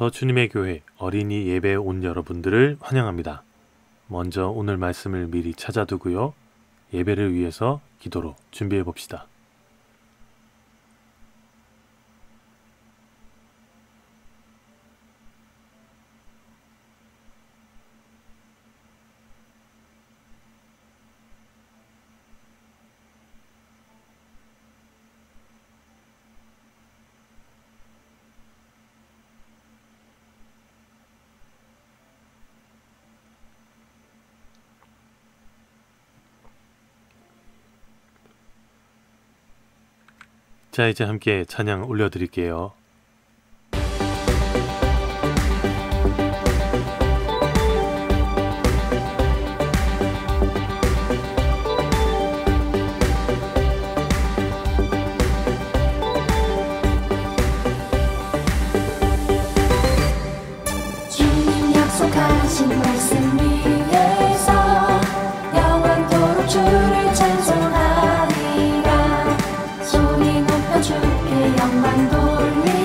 더 주님의 교회 어린이 예배에 온 여러분들을 환영합니다. 먼저 오늘 말씀을 미리 찾아두고요. 예배를 위해서 기도로 준비해 봅시다. 자, 이제 함께 찬양 올려드릴게요. 주님 약속하신 말씀 위에서 영원토록 주를 찬송하리라. 손이 높여 주께 영광 돌리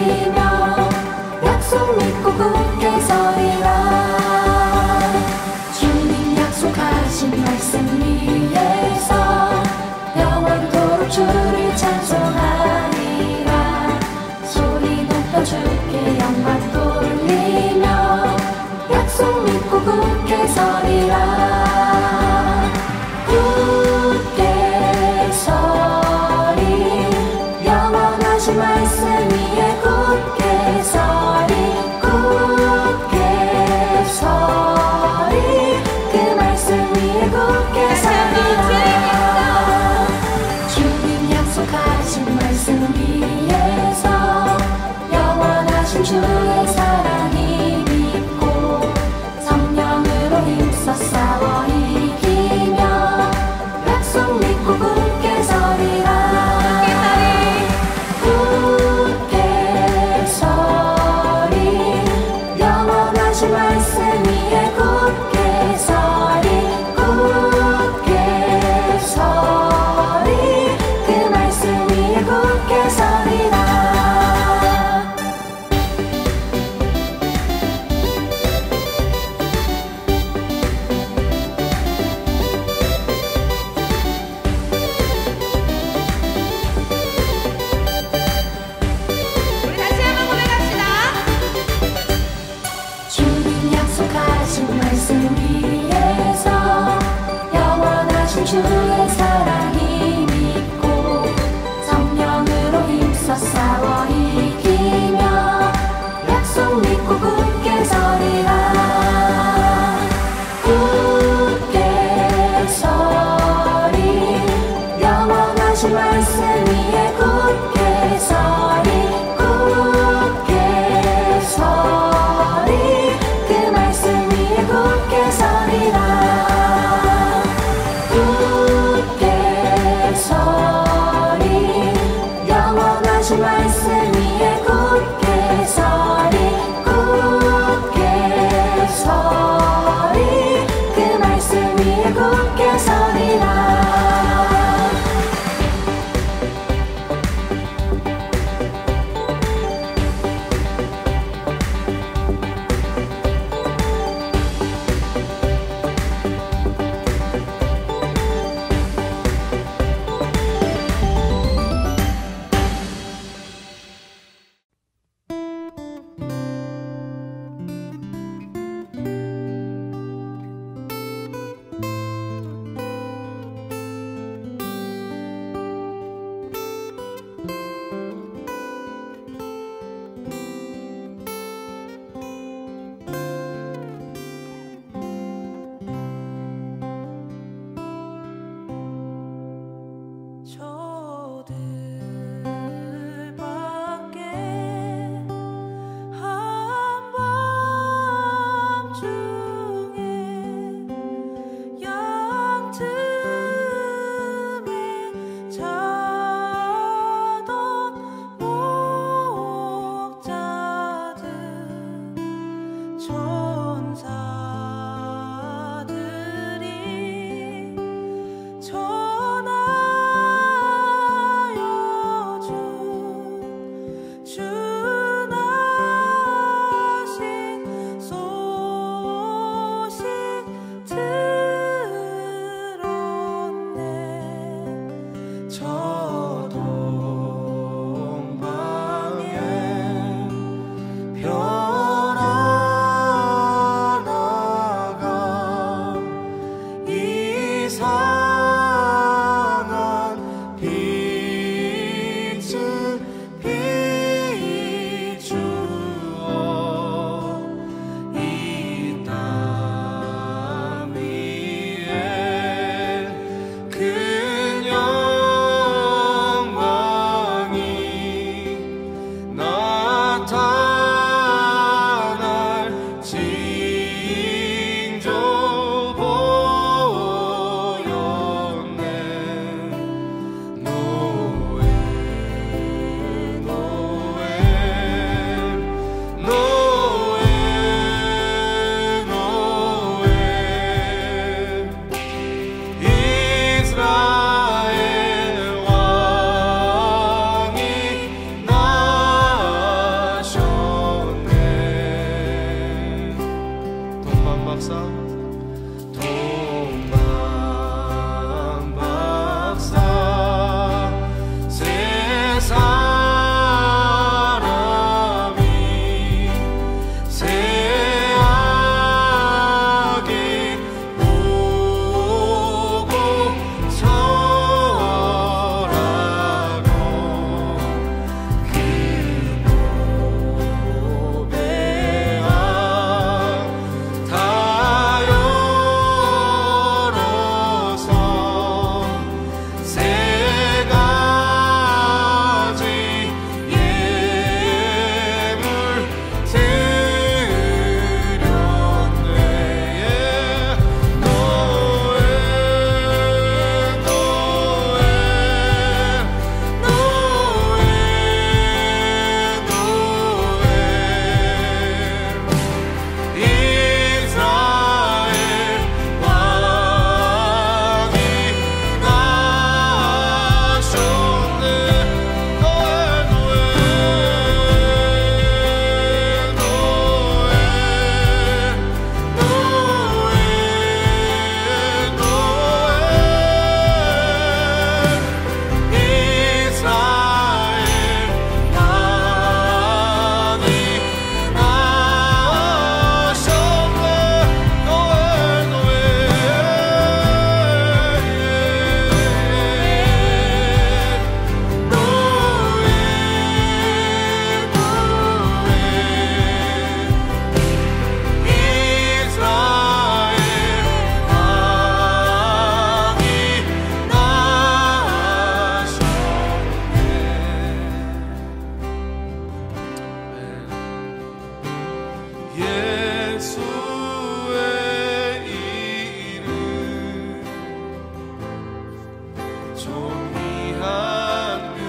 존귀한 그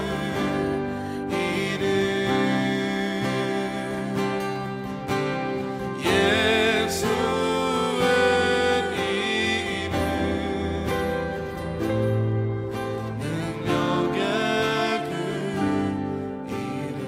이름 예수의 이름 능력의 그 이름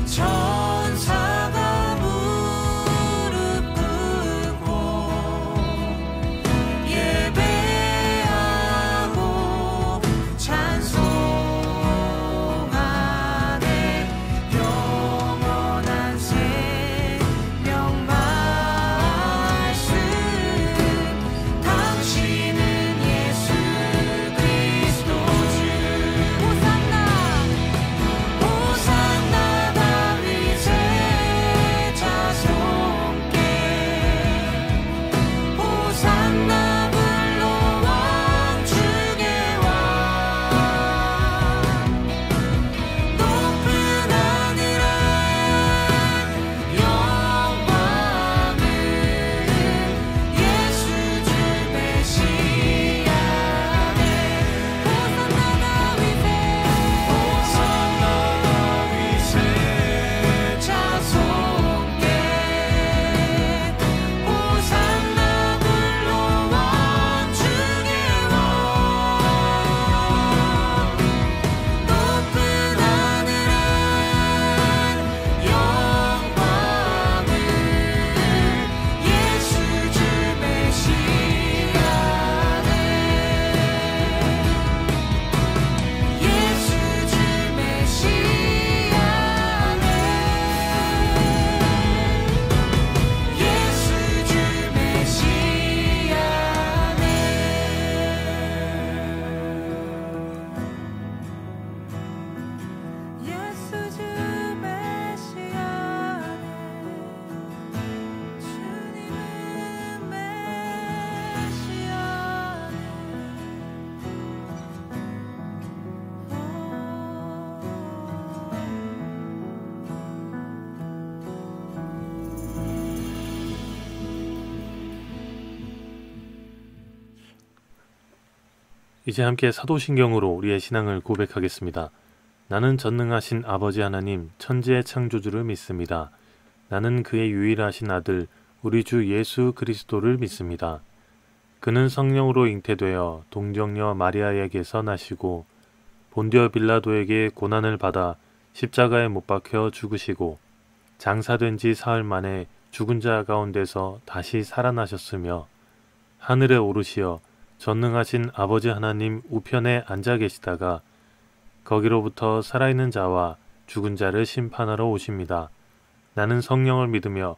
천사가 무릎 꿇고 예배하고 찬송하네. 영원한 생명 말씀 당신은 예수 그리스도 주. 호산나 다윗의 자손께 호산나 불러왕 중의 왕. 높은 하늘에 영광을 예수 주 메시아네. 호산나 다윗의 자손께 호산나 불러왕 중의 왕. 높은 하늘에 영광을 예수 주 메시아네. 예수 주 메시아네. 예수 주 메시아네. 예수 주 메시아네. 주님은 이제 함께 사도신경으로 우리의 신앙을 고백하겠습니다. 나는 전능하신 아버지 하나님 천지의 창조주를 믿습니다. 나는 그의 유일하신 아들 우리 주 예수 그리스도를 믿습니다. 그는 성령으로 잉태되어 동정녀 마리아에게서 나시고 본디오 빌라도에게 고난을 받아 십자가에 못 박혀 죽으시고 장사된 지 사흘 만에 죽은 자 가운데서 다시 살아나셨으며 하늘에 오르시어 전능하신 아버지 하나님 우편에 앉아 계시다가 거기로부터 살아있는 자와 죽은 자를 심판하러 오십니다. 나는 성령을 믿으며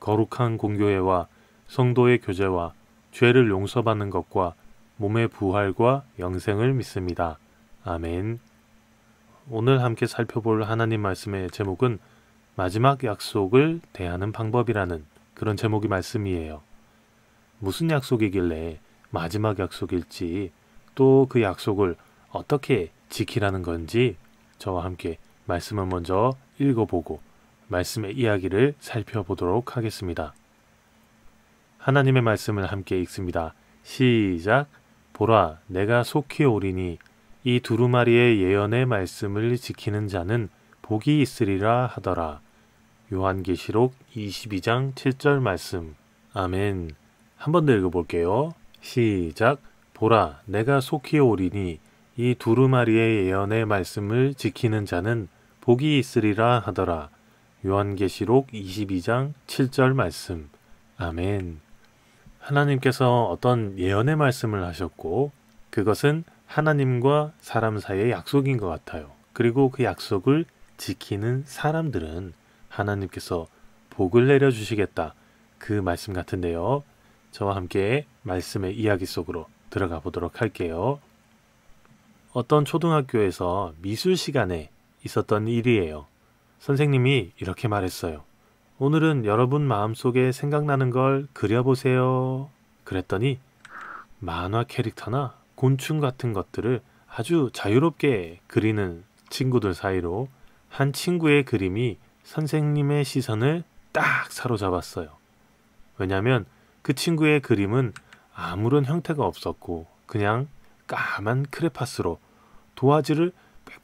거룩한 공교회와 성도의 교제와 죄를 용서받는 것과 몸의 부활과 영생을 믿습니다. 아멘. 오늘 함께 살펴볼 하나님 말씀의 제목은 마지막 약속을 대하는 방법이라는 그런 제목의 말씀이에요. 무슨 약속이길래 마지막 약속일지, 또 그 약속을 어떻게 지키라는 건지 저와 함께 말씀을 먼저 읽어보고 말씀의 이야기를 살펴보도록 하겠습니다. 하나님의 말씀을 함께 읽습니다. 시작. 보라, 내가 속히 오리니 이 두루마리의 예언의 말씀을 지키는 자는 복이 있으리라 하더라. 요한계시록 22장 7절 말씀. 아멘. 한 번 더 읽어볼게요. 시작. 보라, 내가 속히 오리니 이 두루마리의 예언의 말씀을 지키는 자는 복이 있으리라 하더라. 요한계시록 22장 7절 말씀. 아멘. 하나님께서 어떤 예언의 말씀을 하셨고 그것은 하나님과 사람 사이의 약속인 것 같아요. 그리고 그 약속을 지키는 사람들은 하나님께서 복을 내려주시겠다. 그 말씀 같은데요. 저와 함께 말씀의 이야기 속으로 들어가 보도록 할게요. 어떤 초등학교에서 미술 시간에 있었던 일이에요. 선생님이 이렇게 말했어요. 오늘은 여러분 마음속에 생각나는 걸 그려보세요. 그랬더니 만화 캐릭터나 곤충 같은 것들을 아주 자유롭게 그리는 친구들 사이로 한 친구의 그림이 선생님의 시선을 딱 사로잡았어요. 왜냐하면 그 친구의 그림은 아무런 형태가 없었고 그냥 까만 크레파스로 도화지를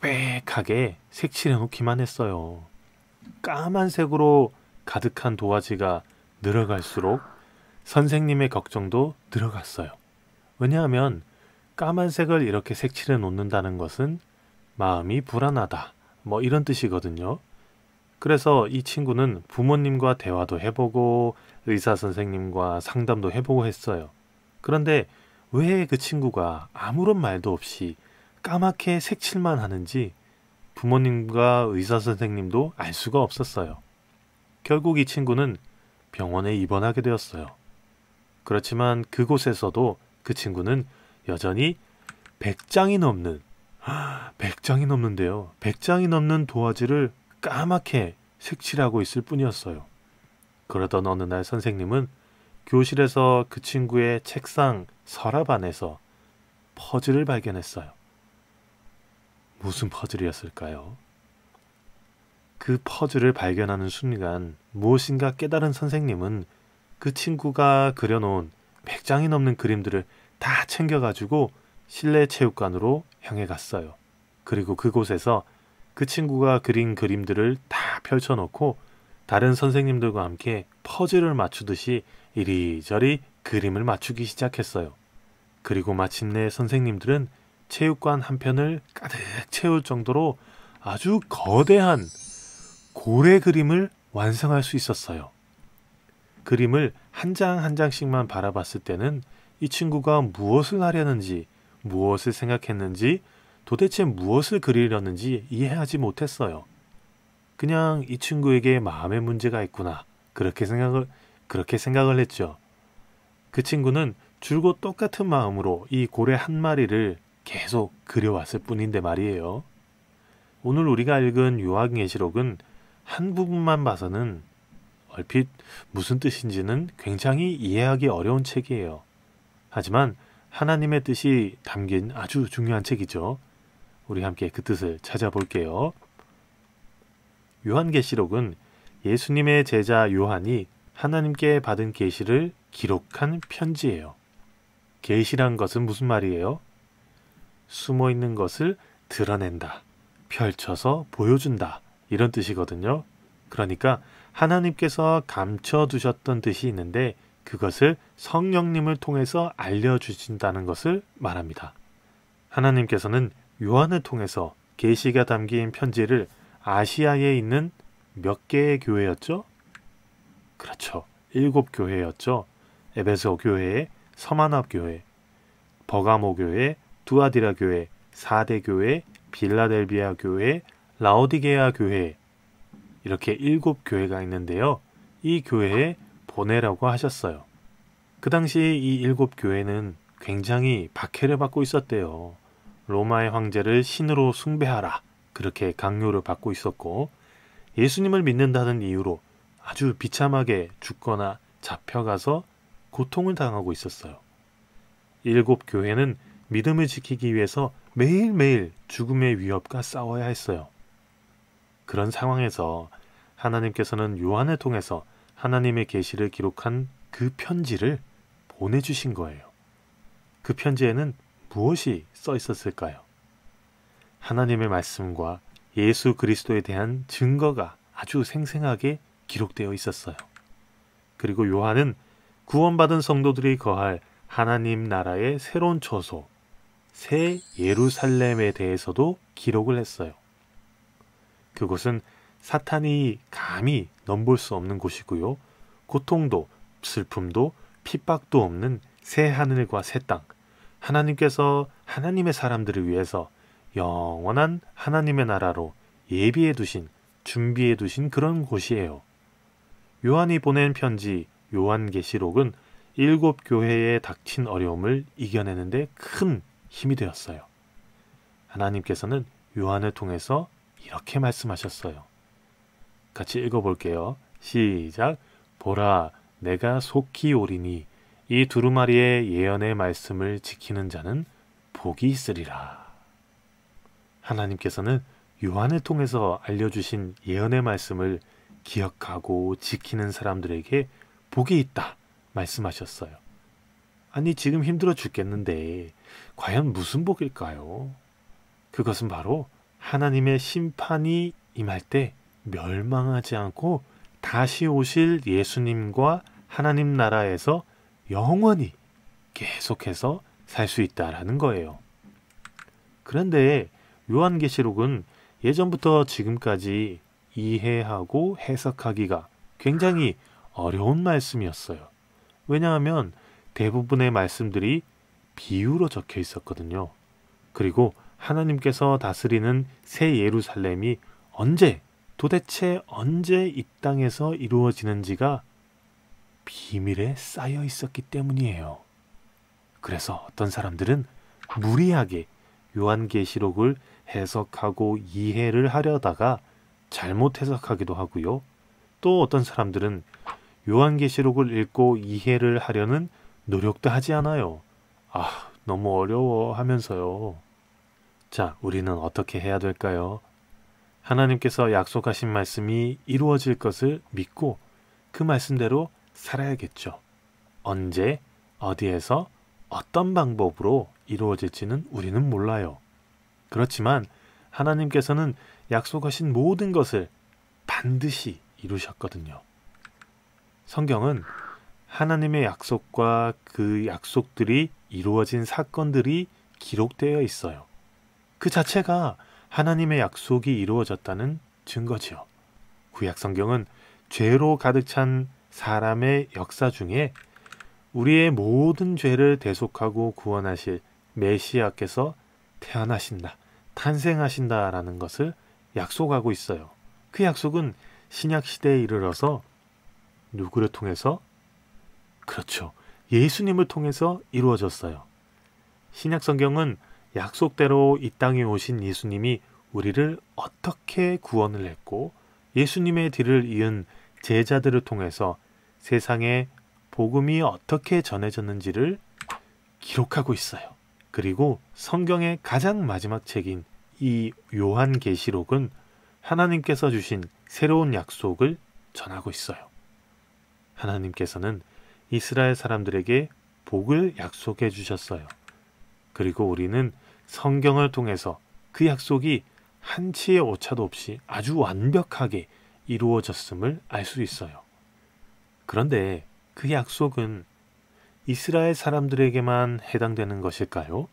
빽빽하게 색칠해 놓기만 했어요. 까만색으로 가득한 도화지가 늘어갈수록 선생님의 걱정도 늘어갔어요. 왜냐하면 까만색을 이렇게 색칠해 놓는다는 것은 마음이 불안하다, 뭐 이런 뜻이거든요. 그래서 이 친구는 부모님과 대화도 해보고 의사 선생님과 상담도 해보고 했어요. 그런데 왜 그 친구가 아무런 말도 없이 까맣게 색칠만 하는지 부모님과 의사 선생님도 알 수가 없었어요. 결국 이 친구는 병원에 입원하게 되었어요. 그렇지만 그곳에서도 그 친구는 여전히 100장이 넘는 100장이 넘는데요. 100장이 넘는 도화지를 까맣게 색칠하고 있을 뿐이었어요. 그러던 어느 날 선생님은 교실에서 그 친구의 책상 서랍 안에서 퍼즐을 발견했어요. 무슨 퍼즐이었을까요? 그 퍼즐을 발견하는 순간 무엇인가 깨달은 선생님은 그 친구가 그려놓은 100장이 넘는 그림들을 다 챙겨가지고 실내 체육관으로 향해 갔어요. 그리고 그곳에서 그 친구가 그린 그림들을 다 펼쳐놓고 다른 선생님들과 함께 퍼즐을 맞추듯이 이리저리 그림을 맞추기 시작했어요. 그리고 마침내 선생님들은 체육관 한편을 가득 채울 정도로 아주 거대한 고래 그림을 완성할 수 있었어요. 그림을 한 장 한 장씩만 바라봤을 때는 이 친구가 무엇을 하려는지, 무엇을 생각했는지, 도대체 무엇을 그리려는지 이해하지 못했어요. 그냥 이 친구에게 마음의 문제가 있구나. 그렇게 생각을 했죠. 그 친구는 줄곧 똑같은 마음으로 이 고래 한 마리를 계속 그려왔을 뿐인데 말이에요. 오늘 우리가 읽은 요한계시록은 한 부분만 봐서는 얼핏 무슨 뜻인지는 굉장히 이해하기 어려운 책이에요. 하지만 하나님의 뜻이 담긴 아주 중요한 책이죠. 우리 함께 그 뜻을 찾아볼게요. 요한계시록은 예수님의 제자 요한이 하나님께 받은 계시를 기록한 편지예요. 계시란 것은 무슨 말이에요? 숨어 있는 것을 드러낸다, 펼쳐서 보여준다, 이런 뜻이거든요. 그러니까 하나님께서 감춰두셨던 뜻이 있는데 그것을 성령님을 통해서 알려주신다는 것을 말합니다. 하나님께서는 요한을 통해서 계시가 담긴 편지를 아시아에 있는 몇 개의 교회였죠? 그렇죠. 7교회였죠. 에베소 교회, 서만화 교회, 버가모 교회, 두아디라 교회, 사대 교회, 빌라델비아 교회, 라오디게아 교회, 이렇게 7교회가 있는데요. 이 교회에 보내라고 하셨어요. 그 당시 이 7교회는 굉장히 박해를 받고 있었대요. 로마의 황제를 신으로 숭배하라, 그렇게 강요를 받고 있었고, 예수님을 믿는다는 이유로 아주 비참하게 죽거나 잡혀가서 고통을 당하고 있었어요. 7교회는 믿음을 지키기 위해서 매일매일 죽음의 위협과 싸워야 했어요. 그런 상황에서 하나님께서는 요한을 통해서 하나님의 계시를 기록한 그 편지를 보내주신 거예요. 그 편지에는 무엇이 써 있었을까요? 하나님의 말씀과 예수 그리스도에 대한 증거가 아주 생생하게 기록되어 있었어요. 그리고 요한은 구원받은 성도들이 거할 하나님 나라의 새로운 처소, 새 예루살렘에 대해서도 기록을 했어요. 그곳은 사탄이 감히 넘볼 수 없는 곳이고요. 고통도 슬픔도 핍박도 없는 새 하늘과 새 땅, 하나님께서 하나님의 사람들을 위해서 영원한 하나님의 나라로 예비해 두신, 준비해 두신 그런 곳이에요. 요한이 보낸 편지 요한계시록은 7교회에 닥친 어려움을 이겨내는데 큰 힘이 되었어요. 하나님께서는 요한을 통해서 이렇게 말씀하셨어요. 같이 읽어볼게요. 시작. 보라, 내가 속히 오리니 이 두루마리의 예언의 말씀을 지키는 자는 복이 있으리라. 하나님께서는 요한을 통해서 알려주신 예언의 말씀을 기억하고 지키는 사람들에게 복이 있다 말씀하셨어요. 아니, 지금 힘들어 죽겠는데 과연 무슨 복일까요? 그것은 바로 하나님의 심판이 임할 때 멸망하지 않고 다시 오실 예수님과 하나님 나라에서 영원히 계속해서 살 수 있다라는 거예요. 그런데 요한계시록은 예전부터 지금까지 이해하고 해석하기가 굉장히 어려운 말씀이었어요. 왜냐하면 대부분의 말씀들이 비유로 적혀 있었거든요. 그리고 하나님께서 다스리는 새 예루살렘이 도대체 언제 이 땅에서 이루어지는지가 비밀에 쌓여 있었기 때문이에요. 그래서 어떤 사람들은 무리하게 요한계시록을 해석하고 이해를 하려다가 잘못 해석하기도 하고요. 또 어떤 사람들은 요한계시록을 읽고 이해를 하려는 노력도 하지 않아요. 너무 어려워 하면서요. 자, 우리는 어떻게 해야 될까요? 하나님께서 약속하신 말씀이 이루어질 것을 믿고 그 말씀대로 살아야겠죠. 언제, 어디에서, 어떤 방법으로 이루어질지는 우리는 몰라요. 그렇지만 하나님께서는 약속하신 모든 것을 반드시 이루셨거든요. 성경은 하나님의 약속과 그 약속들이 이루어진 사건들이 기록되어 있어요. 그 자체가 하나님의 약속이 이루어졌다는 증거지요. 구약 성경은 죄로 가득 찬 사람의 역사 중에 우리의 모든 죄를 대속하고 구원하실 메시아께서 탄생하신다라는 것을 약속하고 있어요. 그 약속은 신약 시대에 이르러서 누구를 통해서? 그렇죠. 예수님을 통해서 이루어졌어요. 신약 성경은 약속대로 이 땅에 오신 예수님이 우리를 어떻게 구원을 했고 예수님의 뒤를 이은 제자들을 통해서 세상에 복음이 어떻게 전해졌는지를 기록하고 있어요. 그리고 성경의 가장 마지막 책인 이 요한계시록은 하나님께서 주신 새로운 약속을 전하고 있어요. 하나님께서는 이스라엘 사람들에게 복을 약속해 주셨어요. 그리고 우리는 성경을 통해서 그 약속이 한치의 오차도 없이 아주 완벽하게 이루어졌음을 알 수 있어요. 그런데 그 약속은 이스라엘 사람들에게만 해당되는 것일까요?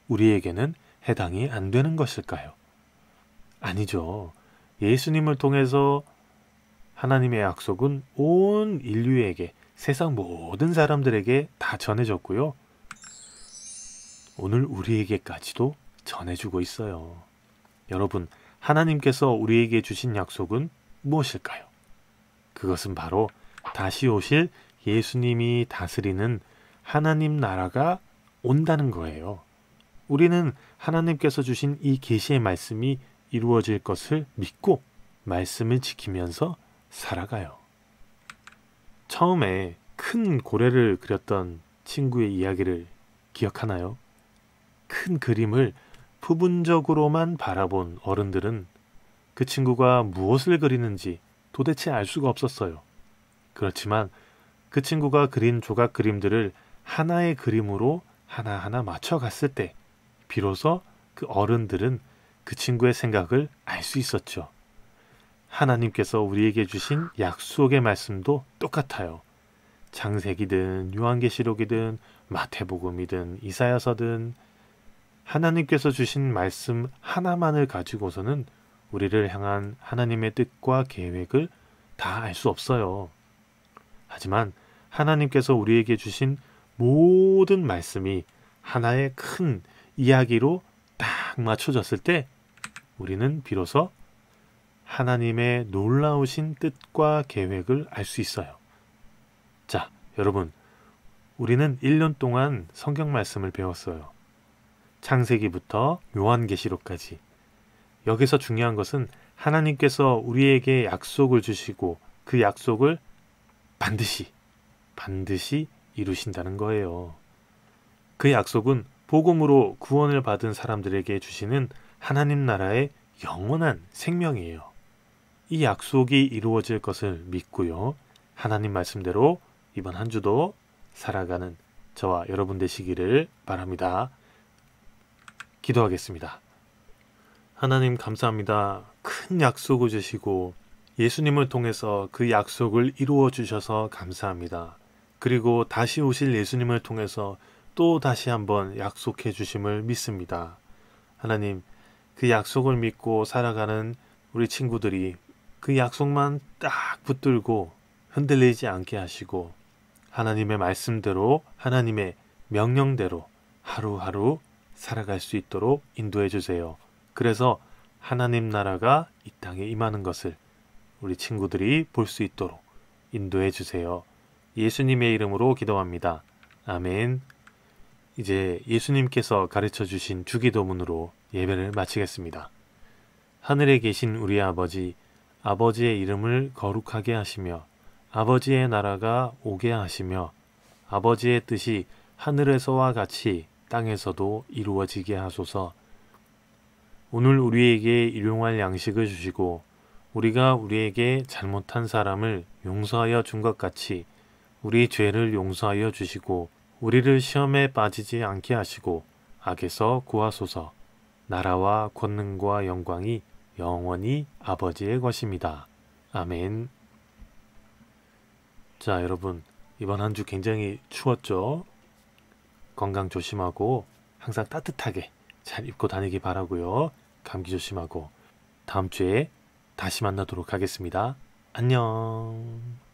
우리에게는 해당이 안 되는 것일까요? 아니죠. 예수님을 통해서 하나님의 약속은 온 인류에게, 세상 모든 사람들에게 다 전해졌고요. 오늘 우리에게까지도 전해주고 있어요. 여러분, 하나님께서 우리에게 주신 약속은 무엇일까요? 그것은 바로 다시 오실 예수님이 다스리는 하나님 나라가 온다는 거예요. 우리는 하나님께서 주신 이 계시의 말씀이 이루어질 것을 믿고 말씀을 지키면서 살아가요. 처음에 큰 고래를 그렸던 친구의 이야기를 기억하나요? 큰 그림을 부분적으로만 바라본 어른들은 그 친구가 무엇을 그리는지 도대체 알 수가 없었어요. 그렇지만 그 친구가 그린 조각 그림들을 하나의 그림으로 하나하나 맞춰갔을 때 비로소 그 어른들은 그 친구의 생각을 알 수 있었죠. 하나님께서 우리에게 주신 약속의 말씀도 똑같아요. 창세기든 요한계시록이든 마태복음이든 이사야서든 하나님께서 주신 말씀 하나만을 가지고서는 우리를 향한 하나님의 뜻과 계획을 다 알 수 없어요. 하지만 하나님께서 우리에게 주신 모든 말씀이 하나의 큰 이야기로 딱 맞춰졌을 때 우리는 비로소 하나님의 놀라우신 뜻과 계획을 알 수 있어요. 자, 여러분, 우리는 1년 동안 성경 말씀을 배웠어요. 창세기부터 요한계시록까지. 여기서 중요한 것은 하나님께서 우리에게 약속을 주시고 그 약속을 반드시 이루신다는 거예요. 그 약속은 복음으로 구원을 받은 사람들에게 주시는 하나님 나라의 영원한 생명이에요. 이 약속이 이루어질 것을 믿고요. 하나님 말씀대로 이번 한 주도 살아가는 저와 여러분 되시기를 바랍니다. 기도하겠습니다. 하나님 감사합니다. 큰 약속을 주시고 예수님을 통해서 그 약속을 이루어 주셔서 감사합니다. 그리고 다시 오실 예수님을 통해서 또 다시 한번 약속해 주심을 믿습니다. 하나님, 그 약속을 믿고 살아가는 우리 친구들이 그 약속만 딱 붙들고 흔들리지 않게 하시고 하나님의 말씀대로 하나님의 명령대로 하루하루 살아갈 수 있도록 인도해 주세요. 그래서 하나님 나라가 이 땅에 임하는 것을 우리 친구들이 볼 수 있도록 인도해 주세요. 예수님의 이름으로 기도합니다. 아멘. 이제 예수님께서 가르쳐 주신 주기도문으로 예배를 마치겠습니다. 하늘에 계신 우리 아버지, 아버지의 이름을 거룩하게 하시며 아버지의 나라가 오게 하시며 아버지의 뜻이 하늘에서와 같이 땅에서도 이루어지게 하소서. 오늘 우리에게 일용할 양식을 주시고 우리가 우리에게 잘못한 사람을 용서하여 준 것 같이 우리 죄를 용서하여 주시고 우리를 시험에 빠지지 않게 하시고 악에서 구하소서. 나라와 권능과 영광이 영원히 아버지의 것입니다. 아멘. 자, 여러분, 이번 한 주 굉장히 추웠죠? 건강 조심하고 항상 따뜻하게 잘 입고 다니기 바라고요. 감기 조심하고 다음 주에 다시 만나도록 하겠습니다. 안녕.